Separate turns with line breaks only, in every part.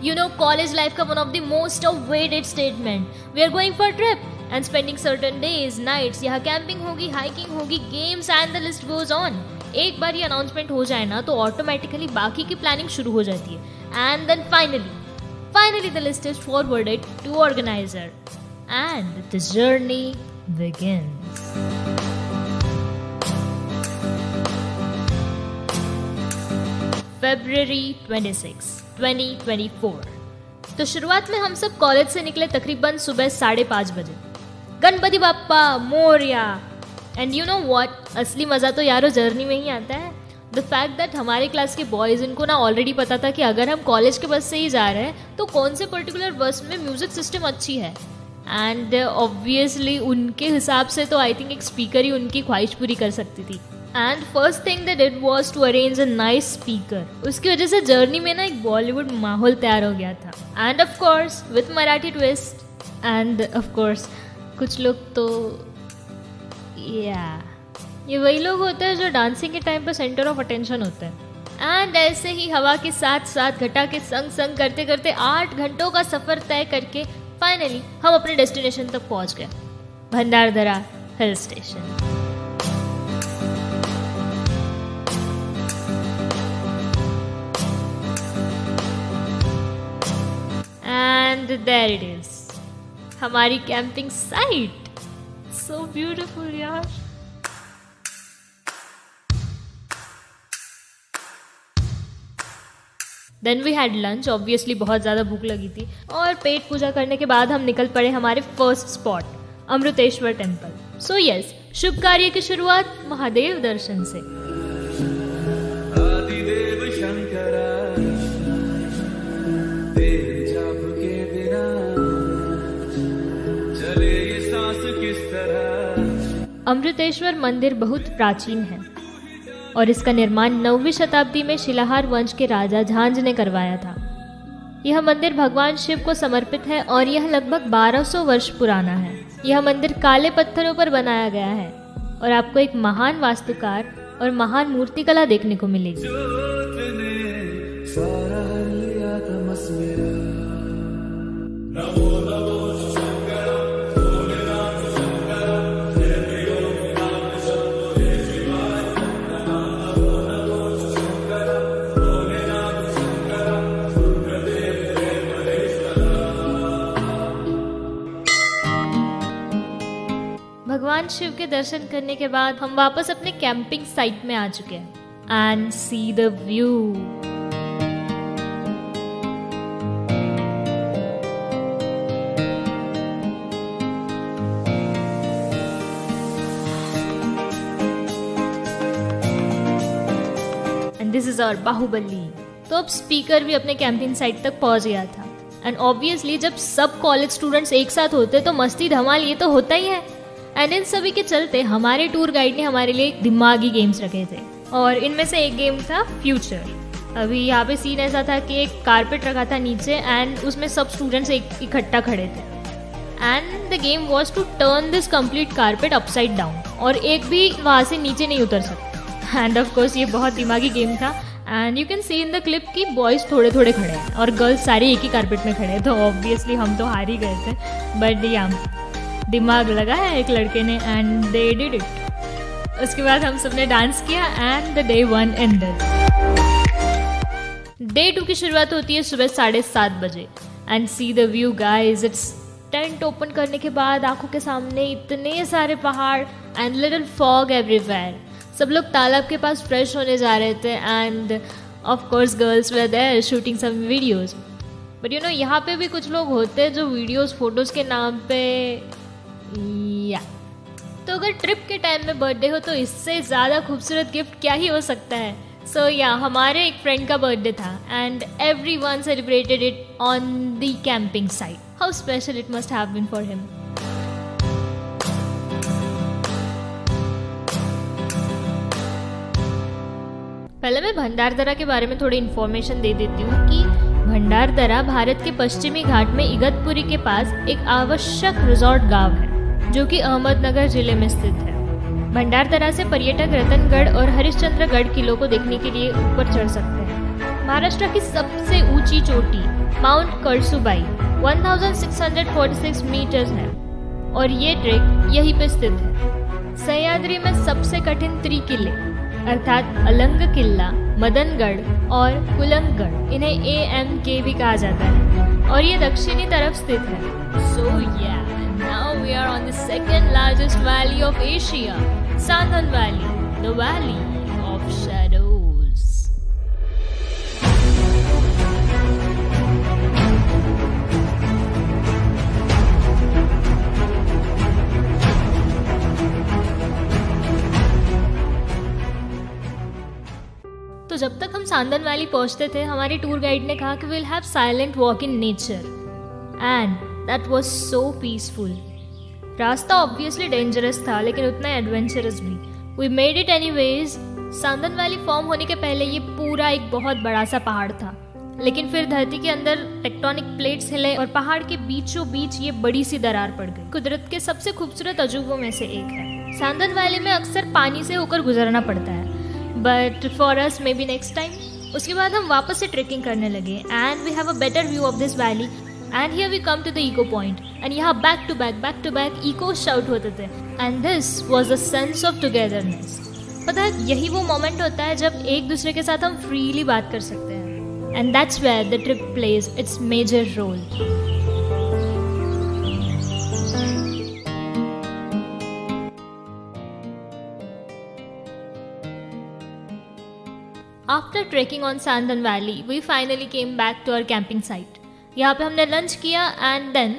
You know, college life का one of the most awaited statement. We are going for a trip and spending certain days, nights. यहाँ camping होगी, hiking होगी, games and the list goes on. एक बार ये announcement हो जाए ना तो ऑटोमेटिकली बाकी की प्लानिंग शुरू हो जाती है. And then finally the list is forwarded to organizer and the journey begins. February 26, 2024. तो शुरुआत में हम सब कॉलेज से निकले तकरीबन सुबह 5:30 बजे. Ganpati Bappa Morya. And you know what, असली मज़ा तो यारो जर्नी में ही आता है. द फैक्ट दैट हमारे क्लास के बॉयज़, इनको ना ऑलरेडी पता था कि अगर हम कॉलेज के बस से ही जा रहे हैं तो कौन से पर्टिकुलर बस में म्यूज़िक सिस्टम अच्छी है. एंड ऑब्वियसली उनके हिसाब से तो आई थिंक एक स्पीकर ही उनकी ख्वाहिश पूरी कर सकती थी. And first thing they did was to arrange a nice speaker. उसकी वजह से जर्नी में ना एक बॉलीवुड माहौल तैयार हो गया था. And of course with Marathi twist. And of course कुछ लोग तो ये वही लोग होते हैं जो डांसिंग के टाइम पर सेंटर ऑफ अटेंशन होते हैं. एंड ऐसे ही हवा के साथ साथ घटा के संग करते करते 8 घंटों का सफ़र तय करके फाइनली हम अपने डेस्टिनेशन तक पहुंच गए, Bhandardara hill station. And there it is, हमारी कैंपिंग साइट. सो ब्यूटीफुल यार. Then we had lunch. Obviously बहुत ज़्यादा भूख लगी थी और पेट पूजा करने के बाद हम निकल पड़े हमारे first spot Amriteshwar temple. So yes, शुभ कार्य की शुरुआत महादेव दर्शन से.
आदिदेव शंकरा, तेरे जाप के बिना चले ये सांस किस तरह.
अमृतेश्वर मंदिर बहुत प्राचीन है और इसका निर्माण 9वीं शताब्दी में शिलाहार वंश के राजा झांझ ने करवाया था. यह मंदिर भगवान शिव को समर्पित है और यह लगभग 1200 वर्ष पुराना है. यह मंदिर काले पत्थरों पर बनाया गया है और आपको एक महान वास्तुकार और महान मूर्तिकला देखने को मिलेगी.
ज्योत ने सारा हर लिया तमस मेरा. नमो नमो शंकरा, भोलेनाथ शंकरा, जय भोलेनाथ शंभो, जय शिवाय. नमो नमो शंकरा, भोलेनाथ शंकरा, रुद्रदेव जय महेश्वरा.
भगवान शिव के दर्शन करने के बाद हम वापस अपने कैंपिंग साइट में आ चुके हैं. And see the view. And this is our Baahubali. तो अब स्पीकर भी अपने कैंपिंग साइट तक पहुंच गया था. एंड ऑब्वियसली जब सब कॉलेज स्टूडेंट्स एक साथ होते तो मस्ती धमाल ये तो होता ही है. एंड इन सभी के चलते हमारे टूर गाइड ने हमारे लिए दिमागी गेम्स रखे थे और इनमें से एक गेम था फ्यूचर. अभी यहाँ पे सीन ऐसा था कि एक कारपेट रखा था नीचे एंड उसमें सब स्टूडेंट्स इकट्ठा खड़े थे. And the game was to turn this complete carpet upside down और एक भी वहाँ से नीचे नहीं उतर सकता. एंड ऑफ कोर्स ये बहुत दिमागी गेम था. And you can see in the clip कि बॉयज़ थोड़े थोड़े खड़े हैं और गर्ल्स सारे एक ही कारपेट में खड़े हैं. तो ऑब्वियसली हम तो हार ही गए थे, बट या दिमाग लगा है एक लड़के ने एंड दे डिड इट. उसके बाद हम सबने डांस किया and the day 1 ended. Day 2 की शुरुआत होती है सुबह 7:30 बजे. And see the view guys. It's tent open करने के बाद आंखों के सामने इतने सारे पहाड़ एंड लिटिल फॉग एवरीवेयर. सब लोग तालाब के पास फ्रेश होने जा रहे थे and of course girls were there shooting some videos. But you know यहाँ पे भी कुछ लोग होते हैं जो वीडियोस फोटोज के नाम पे या तो अगर ट्रिप के टाइम में बर्थडे हो तो इससे ज़्यादा खूबसूरत गिफ्ट क्या ही हो सकता है. सो या हमारे एक फ्रेंड का बर्थडे था and everyone celebrated it on the camping site. How special it must have been for him. पहले मैं भंडारदरा के बारे में थोड़ी इन्फॉर्मेशन दे देती हूँ कि भंडारदरा भारत के पश्चिमी घाट में इगतपुरी के पास एक आवश्यक रिजॉर्ट गांव है जो कि अहमदनगर जिले में स्थित है. भंडारदरा से पर्यटक रतनगढ़ और हरिश्चंद्रगढ़ किलों को देखने के लिए ऊपर चढ़ सकते हैं. महाराष्ट्र की सबसे सबसे ऊंची चोटी माउंट करसुबाई 1646 मीटर्स है और ये ट्रेक यहीं पे स्थित है। सह्याद्री में सबसे कठिन त्रिकिले अर्थात अलंग किला, मदनगढ़ और कुलंगगढ़, इन्हें AMK भी कहा जाता है और ये दक्षिणी तरफ स्थित है। So now we are on the second largest valley of Asia, Sandhan valley, the valley of shadows. तो जब तक हम सांदन वैली पहुंचते थे, हमारी टूर गाइड ने कहा कि will have silent walk in nature and that was so peaceful. रास्ता ऑब्वियसली डेंजरस था लेकिन उतना एडवेंचरस भी। We made it anyways. Sandhan valley form होने के पहले ये पूरा एक बहुत बड़ा सा पहाड़ था, लेकिन फिर धरती के अंदर टेक्टोनिक प्लेट्स हिले और पहाड़ के बीचों बीच ये बड़ी सी दरार पड़ गई। कुदरत के सबसे खूबसूरत अजूबों में से एक है। सांदन वैली में अक्सर पानी से होकर गुजरना पड़ता है, but for us maybe next time. उसके बाद हम वापस से ट्रेकिंग करने लगे and we have a better view of this valley and here we come to the echo point and यहाँ back to back echo shout होते थे and this was a sense of togetherness. पता है, यही वो moment होता है जब एक दूसरे के साथ हम फ्रीली बात कर सकते हैं and that's where the trip plays its major role. After trekking on Sandan Valley, we finally came back to our camping site. यहाँ पे हमने लंच किया and then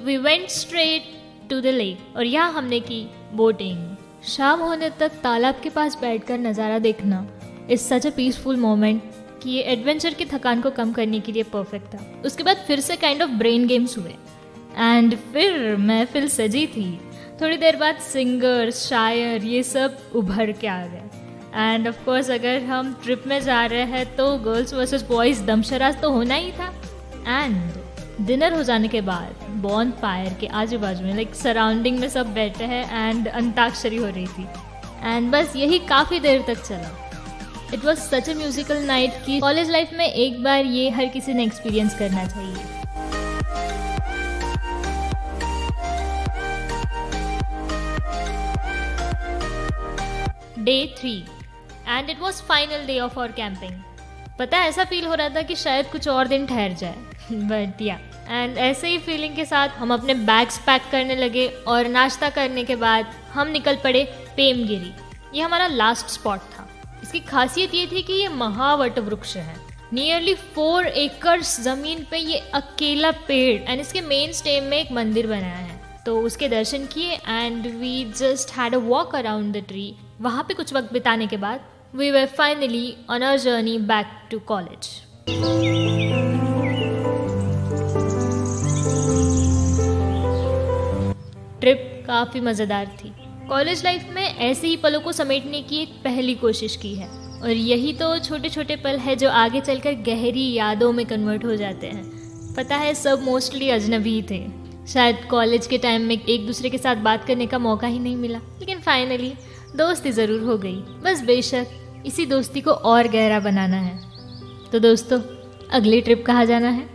we went straight to the lake और यहाँ हमने की boating. शाम होने तक तालाब के पास बैठकर नज़ारा देखना is such a peaceful moment कि ये एडवेंचर की थकान को कम करने के लिए परफेक्ट था। उसके बाद फिर से काइंड ऑफ ब्रेन गेम्स हुए एंड फिर महफिल सजी थी। थोड़ी देर बाद सिंगर्स, शायर, ये सब उभर के आ गए एंड ऑफ कोर्स अगर हम ट्रिप में जा रहे हैं तो गर्ल्स वर्सेस बॉयज़ दमशराज तो होना ही था। एंड डिनर हो जाने के बाद बॉन फायर के आजू बाजू में लाइक सराउंडिंग में सब बैठे हैं एंड अंताक्षरी हो रही थी एंड बस यही काफ़ी देर तक चला। It was such A musical night कि कॉलेज लाइफ में एक बार ये हर किसी ने एक्सपीरियंस करना चाहिए। Day 3 and it was final day of our camping. पता है, ऐसा फील हो रहा था कि शायद कुछ और दिन ठहर जाए बट या एंड ऐसे ही फीलिंग के साथ हम अपने बैग्स पैक करने लगे और नाश्ता करने के बाद हम निकल पड़े पेमगिरी। ये हमारा लास्ट स्पॉट था। इसकी खासियत ये थी कि ये महावट वृक्ष है। नियरली 4 एकर्स जमीन पे ये अकेला पेड़ एंड इसके मेन स्टेम में एक मंदिर बनाया है, तो उसके दर्शन किए and we just had a walk around the tree. वहाँ पे कुछ वक्त बिताने के बाद we were finally on our journey back to college. Trip काफ़ी मज़ेदार थी। कॉलेज लाइफ में ऐसे ही पलों को समेटने की एक पहली कोशिश की है और यही तो छोटे छोटे पल है जो आगे चलकर गहरी यादों में कन्वर्ट हो जाते हैं। पता है, सब मोस्टली अजनबी ही थे। शायद कॉलेज के टाइम में एक दूसरे के साथ बात करने का मौका ही नहीं मिला, लेकिन फाइनली दोस्ती ज़रूर हो गई। बस बेशक इसी दोस्ती को और गहरा बनाना है। तो दोस्तों, अगली ट्रिप कहाँ जाना है?